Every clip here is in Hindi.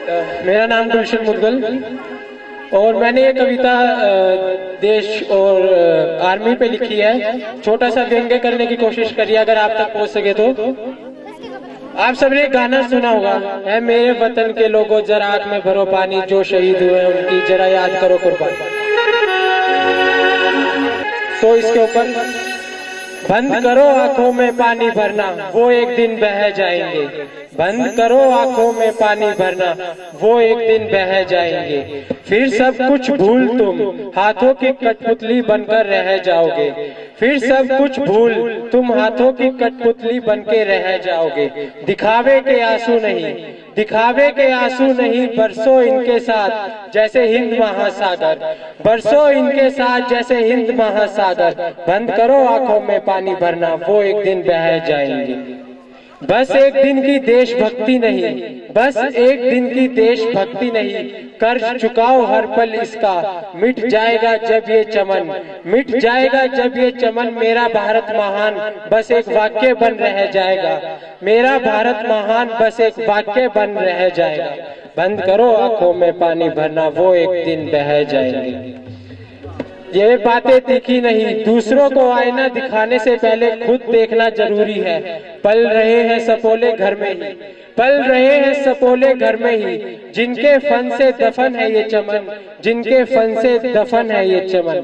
मेरा नाम गुलशन मुदगल और मैंने ये कविता देश और आर्मी पे लिखी है। छोटा सा व्यंग्य करने की कोशिश करिए अगर आप तक पहुंच सके तो। आप सबने गाना सुना होगा, है मेरे वतन के लोगों जरा आंख में भरो पानी, जो शहीद हुए उनकी जरा याद करो कुर्बानी। तो इसके ऊपर बंद करो आंखों में पानी भरना, वो एक दिन बह जाएंगे। बंद करो आंखों में पानी भरना, वो एक दिन बह जाएंगे। फिर सब कुछ भूल तुम हाथों की कठपुतली बनकर रह जाओगे। फिर सब कुछ भूल तुम हाथों की कठपुतली बनके रह जाओगे। दिखावे के आंसू नहीं, दिखावे के आंसू नहीं, बरसों इनके साथ जैसे हिंद महासागर, बरसों इनके साथ जैसे हिंद महासागर। बंद करो आंखों में पानी भरना, वो एक दिन बह जाएंगे। बस एक दिन की देशभक्ति नहीं, बस एक दिन की देशभक्ति नहीं, कर्ज चुकाओ हर पल इसका, मिट जाएगा जब ये चमन, मिट जाएगा जब ये चमन। मेरा भारत महान बस एक वाक्य बन रह जाएगा, मेरा भारत महान बस एक वाक्य बन रह जाएगा। बंद करो आंखों में पानी भरना, वो एक दिन बह जाएंगे। ये बातें तीखी नहीं, दूसरों को आईना दिखाने से पहले खुद देखना जरूरी है। पल रहे हैं सपोले घर में ही, पल रहे हैं सपोले घर में ही, जिनके फन से दफन है ये चमन, जिनके फन से दफन है ये चमन।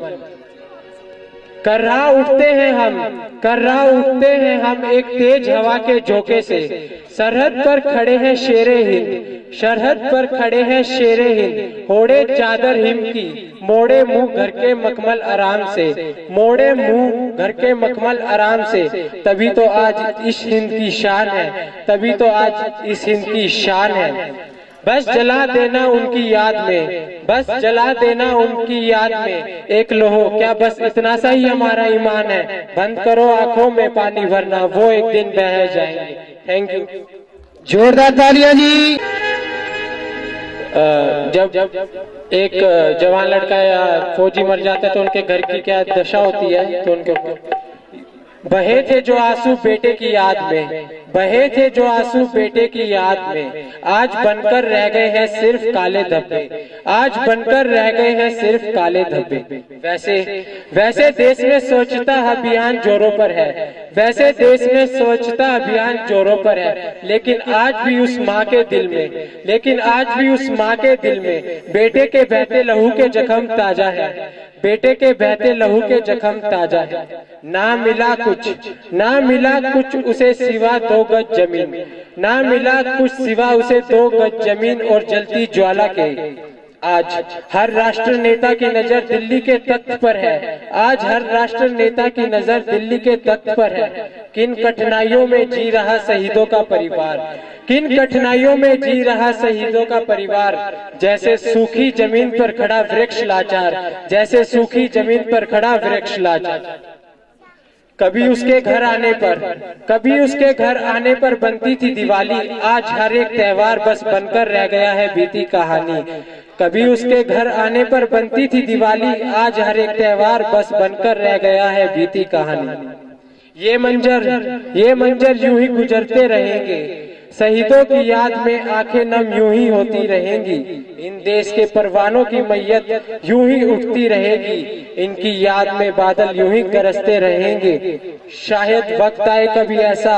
कर्रा उठते हैं हम, कर्रा उठते हैं हम एक तेज हवा के झोंके से। सरहद पर खड़े हैं शेरे हिंद, सरहद पर खड़े हैं शेरे हिंद। ओढ़े चादर हिम की, मोड़े मुंह घर के मखमल आराम से, मोड़े मुंह घर के मखमल आराम से। तभी तो आज इस हिंद की शान है, तभी तो आज इस हिंद की शान है। बस जला देना उनकी याद में, बस जला देना उनकी याद में एक लोहो, क्या बस इतना सा ही हमारा ईमान है। बंद करो आंखों में पानी भरना, वो एक दिन बह जाएंगे। Thank you. जोरदार तालियां जी। जब एक जवान लड़का या फौजी मर जाता है तो उनके घर की क्या दशा होती है, तो उनके बहे थे जो आंसू बेटे की याद में, बहे थे जो आंसू बेटे की याद में। आज बनकर रह गए हैं सिर्फ काले धब्बे, आज बनकर रह गए हैं सिर्फ काले धब्बे। वैसे देश में स्वच्छता अभियान जोरों पर है, वैसे देश में स्वच्छता अभियान जोरों पर है। लेकिन आज भी उस माँ के दिल में, लेकिन आज भी उस माँ के दिल में बेटे के बहते लहू के जख्म ताजा है, बेटे के बहते लहू के जख्म ताजा है। ना मिला कुछ, ना मिला कुछ उसे सिवा 2 गज जमीन, ना मिला कुछ सिवा उसे 2 गज जमीन और जलती ज्वाला के। आज हर राष्ट्र नेता की नजर दिल्ली के तख्त पर है, आज हर राष्ट्र नेता की नजर दिल्ली के तख्त पर है। किन कठिनाइयों में जी रहा शहीदों का परिवार, किन कठिनाइयों में जी रहा शहीदों का परिवार। जैसे सूखी जमीन पर खड़ा वृक्ष लाचार, जैसे सूखी जमीन पर खड़ा वृक्ष लाचार। कभी उसके घर आने पर, कभी उसके घर आने पर बनती थी दिवाली, आज हर एक त्योहार बस बनकर रह गया है बीती कहानी। कभी उसके घर आने पर बनती थी दिवाली, आज हर एक त्योहार बस बनकर रह गया है बीती कहानी। ये मंजर यूं ही गुजरते रहेंगे, शहीदों की याद में आंखें नम यूं ही होती रहेंगी। इन देश के परवानों की मैयत यूं ही उठती रहेगी, इनकी याद में बादल यूं ही गरजते रहेंगे। शायद वक्त आए कभी ऐसा,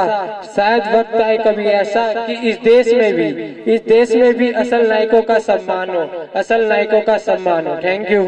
शायद वक्त आए कभी ऐसा कि इस देश में भी असल नायकों का सम्मान हो, असल नायकों का सम्मान हो। Thank you.